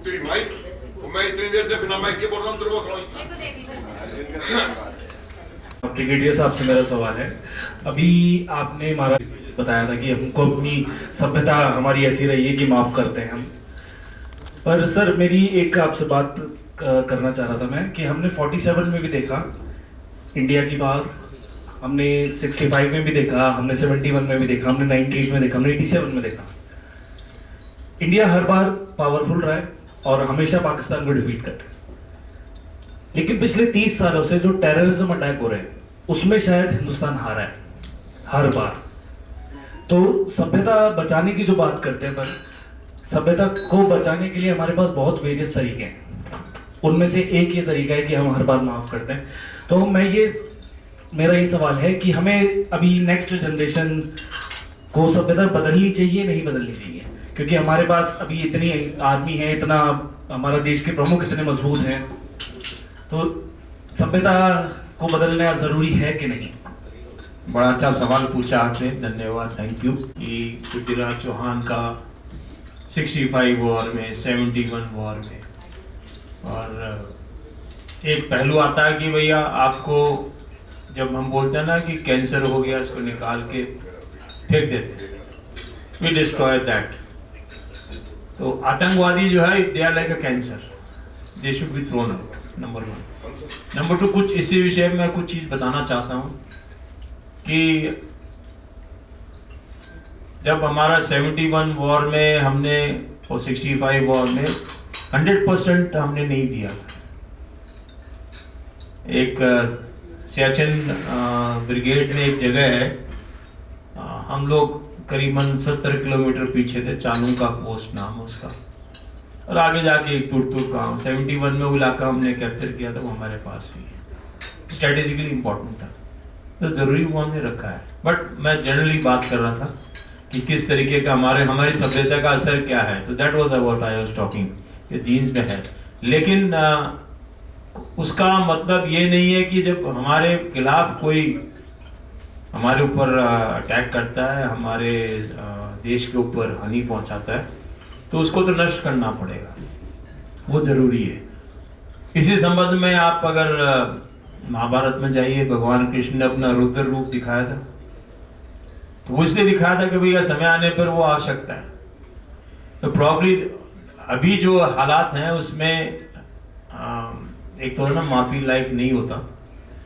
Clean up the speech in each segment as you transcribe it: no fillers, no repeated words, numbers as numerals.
तेरी माइक, मैं इतनी देर से बिना माइक के बोल रहा हूँ, तेरे को समझ। ब्रिगेडियर साहब से मेरा सवाल है, अभी आपने हमारा बताया था कि हमको अपनी सभ्यता हमारी ऐसी रही है कि माफ करते हैं हम, पर सर मेरी एक आपसे बात करना चाह रहा था मैं कि हमने 47 में भी देखा इंडिया की बात, हमने 65 में भी देखा, हमने 71 में भी देखा, हमने 98 में देखा, हमने 87 में देखा। इंडिया हर बार पावरफुल रहा है और हमेशा पाकिस्तान को डिफीट कर, लेकिन पिछले 30 सालों से जो टेररिज्म अटैक हो रहे हैं उसमें शायद हिंदुस्तान हारा है हर बार। तो सभ्यता बचाने की जो बात करते हैं, पर सभ्यता को बचाने के लिए हमारे पास बहुत वेरियस तरीके हैं, उनमें से एक ये तरीका है कि हम हर बार माफ करते हैं। तो मेरा ये सवाल है कि हमें अभी नेक्स्ट जनरेशन को सभ्यता बदलनी चाहिए नहीं बदलनी चाहिए, क्योंकि हमारे पास अभी इतनी आदमी है, इतना हमारा देश के प्रमुख इतने मजबूत हैं, तो सभ्यता को बदलना जरूरी है कि नहीं? बड़ा अच्छा सवाल पूछा आपने, धन्यवाद, थैंक यू। कि पृथ्वीराज चौहान का 65 वॉर में, 71 वॉर में, और एक पहलू आता है कि भैया आपको जब हम बोलते हैं ना कि कैंसर हो गया, इसको निकाल के फेंक देते, वी डिस्ट्रॉय दैट। तो आतंकवादी जो है they are like a cancer, they should be thrown out, number 1। Number 2, कुछ इसी विषय में कुछ चीज बताना चाहता हूं कि जब हमारा 71 वॉर में हमने और 65 वॉर में 100% हमने नहीं दिया था। एक सियाचिन ब्रिगेड में एक जगह है, हम लोग करीबन 70 किलोमीटर पीछे थे, चालू का पोस्ट नाम उसका, और आगे जाके एक तुर्तुर गांव, 71 में वो इलाका हमने कैप्चर किया था, वो हमारे पास ही स्ट्रेटेजिकली इंपॉर्टेंट था, तो जरूरी वो हमने रखा है। बट मैं जनरली बात कर रहा था कि किस तरीके का हमारी सभ्यता का असर क्या है, तो that was what I was talking, ये जीन्स में है। लेकिन उसका मतलब ये नहीं है कि जब हमारे खिलाफ कोई हमारे ऊपर अटैक करता है, हमारे देश के ऊपर हानि पहुंचाता है, तो उसको तो नष्ट करना पड़ेगा, वो जरूरी है। इसी संबंध में आप अगर महाभारत में जाइए, भगवान कृष्ण ने अपना रुद्र रूप दिखाया था, तो वो इसलिए दिखाया था कि भैया समय आने पर वो आवश्यकता है। तो प्रॉब्ली अभी जो हालात हैं उसमें एक तो ना माफी लायक नहीं होता,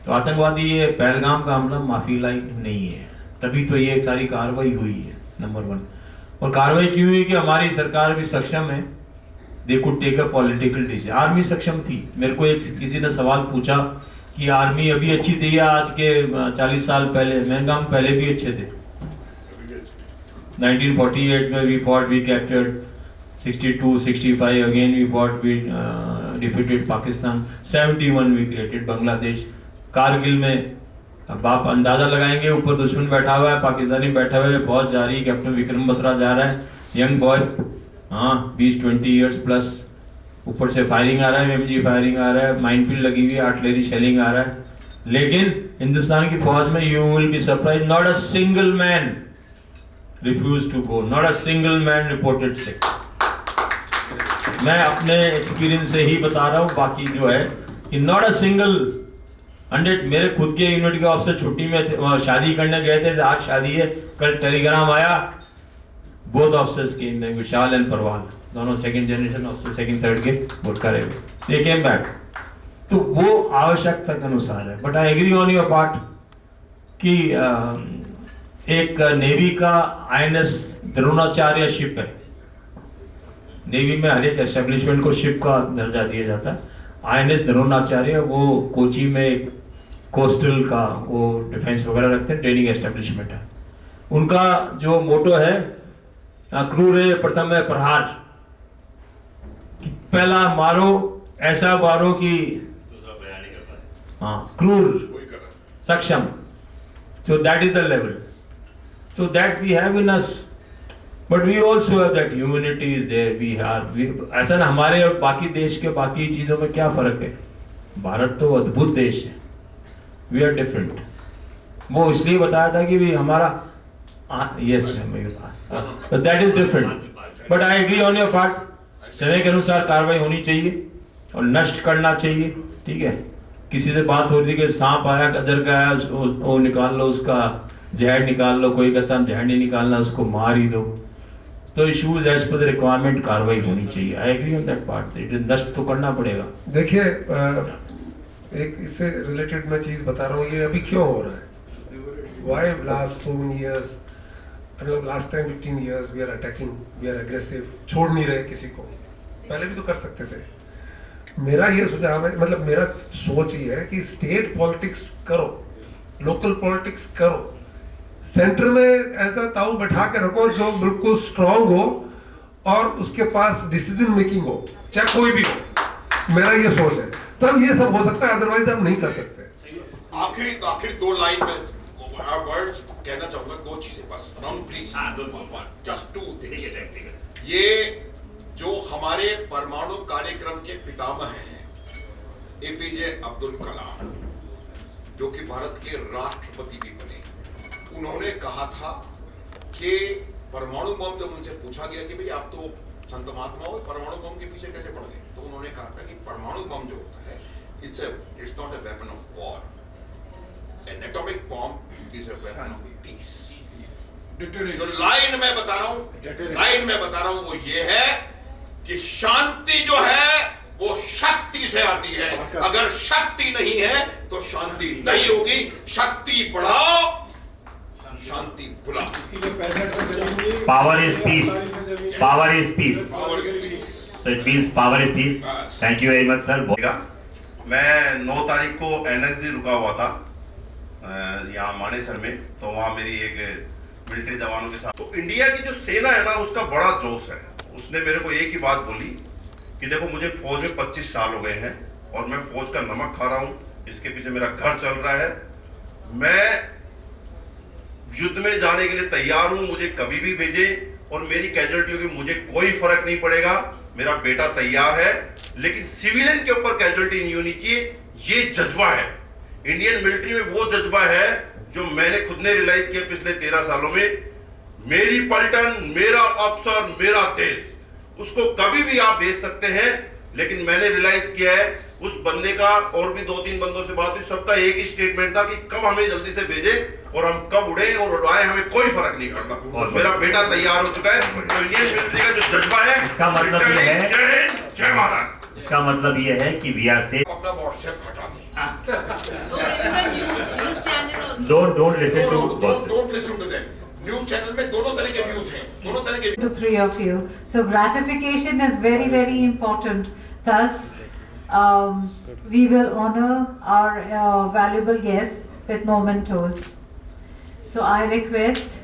तो आतंकवादी ये पहलगाम का हमला माफी लायक नहीं है, तभी तो ये सारी कार्रवाई हुई है, नंबर 1। और कार्रवाई क्यों हुई कि हमारी सरकार भी सक्षम है, they could take a political decision. Army सक्षम थी। मेरे को किसी ने सवाल पूछा कि आर्मी अभी अच्छी थी या आज के 40 साल पहले? मैं कहा पहले भी अच्छे थे। 1948 में we fought, we captured, 62, 65 again we fought, we defeated Pakistan, 71 we created Bangladesh. Kargil में अब आप अंदाजा लगाएंगे, ऊपर दुश्मन बैठा हुआ है, पाकिस्तानी बैठा हुआ है, फौज जा रही है, कैप्टन विक्रम बत्रा जा रहा है, यंग बॉय, हाँ 20-20 इयर्स प्लस, ऊपर से फायरिंग आ रहा है, एमजी फायरिंग आ रहा है, माइनफील्ड लगी हुई है, आर्टिलरी शेलिंग आ रहा है। लेकिन हिंदुस्तान की फौज में you will be surprise, not a single man refuse to go, not a single man reported sick. मैं अपने एक्सपीरियंस से ही बता रहा हूँ, बाकी जो है कि नॉट अ सिंगल 100। मेरे खुद के यूनिट के ऑफिसर छुट्टी में थे, शादी करने गए थे, आज शादी है, कल टेलीग्राम आया, both officers came back, Vishal and Parwal, दोनों second generation officer, second third के वोट करे हुए, दे केम बैक। तो वो आवश्यकता के अनुसार है। But I agree on your part कि एक नेवी का INS द्रोणाचार्य शिप है, नेवी में हर एक एस्टेब्लिशमेंट को शिप का दर्जा दिया जाता है। INS द्रोणाचार्य वो कोची में कोस्टल का वो डिफेंस वगैरह रखते हैं, ट्रेनिंग एस्टेब्लिशमेंट है। उनका जो मोटो है क्रूरे प्रथम है प्रहार, पहला मारो, ऐसा मारो कि दूसरा प्रयाण नहीं कर पाए, हाँ क्रूर सक्षम। So that is the level. So that we have in us, but we also have that humanity is there. ऐसा ना हमारे और बाकी देश के बाकी चीजों में क्या फर्क है? भारत तो अद्भुत देश है, we are different. वो इसलिए बताया था कि भी हमारा yes, but that is different. But I agree on your part समय के अनुसार कार्रवाई होनी चाहिए और नष्ट करना चाहिए। ठीक है, किसी से बात हो रही थी कि सांप आया, गदर का आया, वो निकाल लो, उसका जहर निकाल लो, कोई कहता जहर नहीं निकालना, उसको मार ही दो। तो issues as per the requirement कार्रवाई होनी चाहिए। I agree on that part, नष्ट तो करना पड़ेगा। देखिए, एक इससे रिलेटेड मैं चीज बता रहा हूँ, ये अभी क्यों हो रहा है, why last so many years, मतलब last time 15 years we are attacking, we are aggressive, छोड़ नहीं रहे किसी को, पहले भी तो कर सकते थे। मेरा ये सुझाव है, मतलब मेरा सोच ये है कि स्टेट पॉलिटिक्स करो, लोकल पॉलिटिक्स करो, सेंटर में ऐसा ताऊ बैठा के रखो जो बिल्कुल स्ट्रांग हो और उसके पास डिसीजन मेकिंग हो, चाहे कोई भी हो। मेरा ये सोच है, तब ये सब हो सकता है, अदरवाइज हम नहीं कर सकते। आखिरी 2 लाइन में वर्ड्स कहना चाहूंगा, 2 चीजें बस, राउंड प्लीज, जस्ट 2 थिंग्स। ये जो हमारे परमाणु कार्यक्रम के पितामह हैं एपीजे अब्दुल कलाम, जो कि भारत के राष्ट्रपति भी बने, उन्होंने कहा था कि परमाणु बम, जब उनसे पूछा गया कि भाई आप तो संत महात्मा हो, परमाणु बम के पीछे कैसे पड़ गए, तो उन्होंने कहा था कि परमाणु बम जो होता है, it's not a weapon of war, N atomic bomb is a weapon of peace. जो लाइन मैं बता रहा हूं वो ये है कि शांति जो है वो शक्ति से आती है, अगर शक्ति नहीं है तो शांति नहीं होगी। शक्ति बढ़ाओ, शांति बुलाओ। Power is peace. Power is peace. So it means power is peace. Thank you very much, sir. मैं 9 तारीख को एनएसजी रुका हुआ था यहाँ मानेसर में, तो वहाँ मेरी एक मिलिट्री जवानों के साथ, तो इंडिया की जो सेना है ना उसका बड़ा जोश है। उसने मेरे को एक ही बात बोली कि देखो मुझे फौज में 25 साल हो गए हैं और मैं फौज का नमक खा रहा हूँ, इसके पीछे मेरा घर चल रहा है, मैं युद्ध में जाने के लिए तैयार हूं, मुझे कभी भी भेजे और मेरी कैजुअलिटी होगी, मुझे कोई फर्क नहीं पड़ेगा, मेरा बेटा तैयार है, लेकिन सिविलियन के ऊपर कैजुअलिटी नहीं होनी चाहिए। ये जज्बा है इंडियन मिलिट्री में, वो जज्बा है जो मैंने खुद ने रियलाइज किया पिछले 13 सालों में। मेरी पलटन, मेरा अफसर, मेरा देश, उसको कभी भी आप भेज सकते हैं, लेकिन मैंने रियलाइज किया है उस बंदे का, और भी 2-3 बंदों से बात हुई, सबका एक ही स्टेटमेंट था कि कब हमें जल्दी से भेजे और हम कब उड़े और उड़ाए, हमें कोई फर्क नहीं पड़ता। मेरा बेटा तैयार हो चुका है। तो इंडियन मिलिट्री का जो जज्बा है, इसका मतलब ये है, जय हिंद, जय भारत। इसका मतलब ये है कि वी आर सेफ। अपना व्हाट्सएप हटा दें। Don't listen to gossip. Don't listen to them. News channel में दोनों तरह के व्यूज हैं, दोनों तरह के। To 3 of you. So gratification is very, very important. Thus, we will honor our valuable guest with mementos. So I request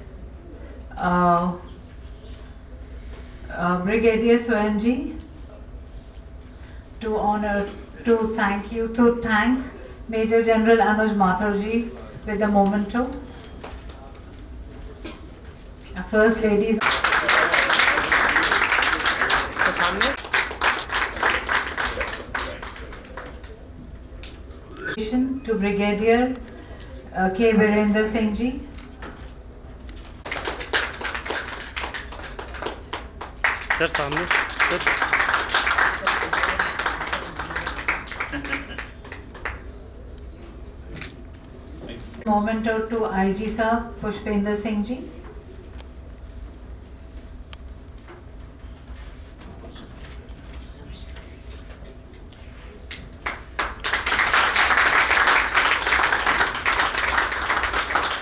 Brigadier Soyanji to thank Major General Anuj Mathurji with the memento. First ladies. To Brigadier K. Virender Singh Ji. Sir सामने Memento to IG Sir Pushpender Singh Ji.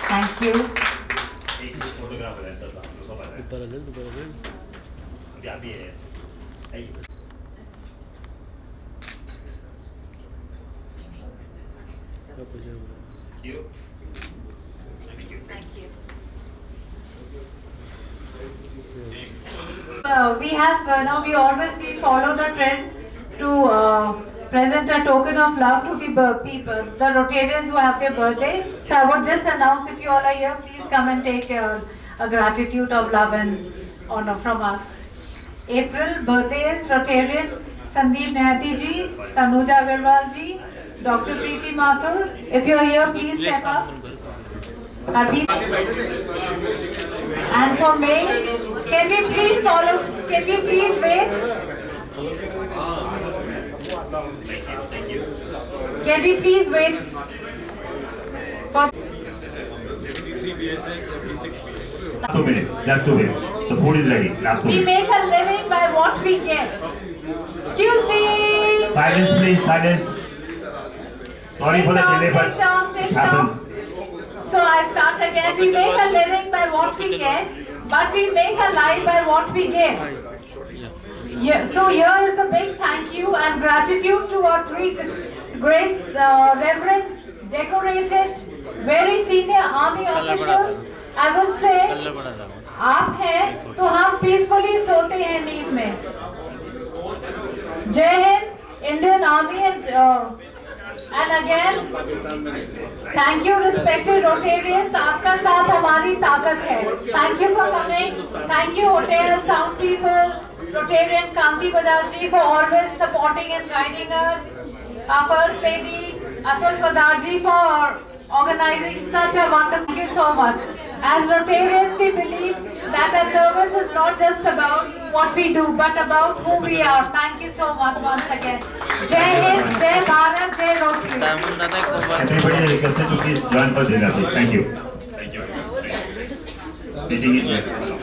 Thank you. Photographer है sir, सब आ रहा है। अभी आप ही है। We always follow the trend to present a token of love to the people, the Rotarians who have their birthday. So I would just announce, if you all are here, please come and take a gratitude of love and honor from us. April birthdays, Rotarian Sandeep Nehati ji, Tanuja Agarwal ji, Dr. Preeti Mathur. If you are here, please step up. Hardeep. And for May, can we please wait? Thank you. Can we please wait for 2 minutes. Just 2 minutes. The food is ready. Last 2 we minutes. make a living by what we get. Excuse me. Silence, please. Silence. Sorry for the delay, but it happens. So I start again. We make a living by what we get, but we make a life by what we give. Yeah, so here is the big thank you and gratitude to our three great, reverend, decorated, very senior army officials. I will say, आप हैं तो हम peacefully सोते हैं नींद में. जय Hind, Indian Army and again, thank you respected Rotarians. आपका साथ हमारी ताकत है. Thank you for coming. Thank you hotel, sound people, Rotarian Kanti Badarji for always supporting and guiding us. Our First Lady Atul Badarji for organizing such a wonderful. Thank you so much. As Rotarians, we believe that our service is not just about what we do, but about who we are. Thank you so much once again. Jai Hind, Jai Bharat, Jai Rotary. Everybody is requested to please join for dinner, please. Thank you. Meeting is adjourned.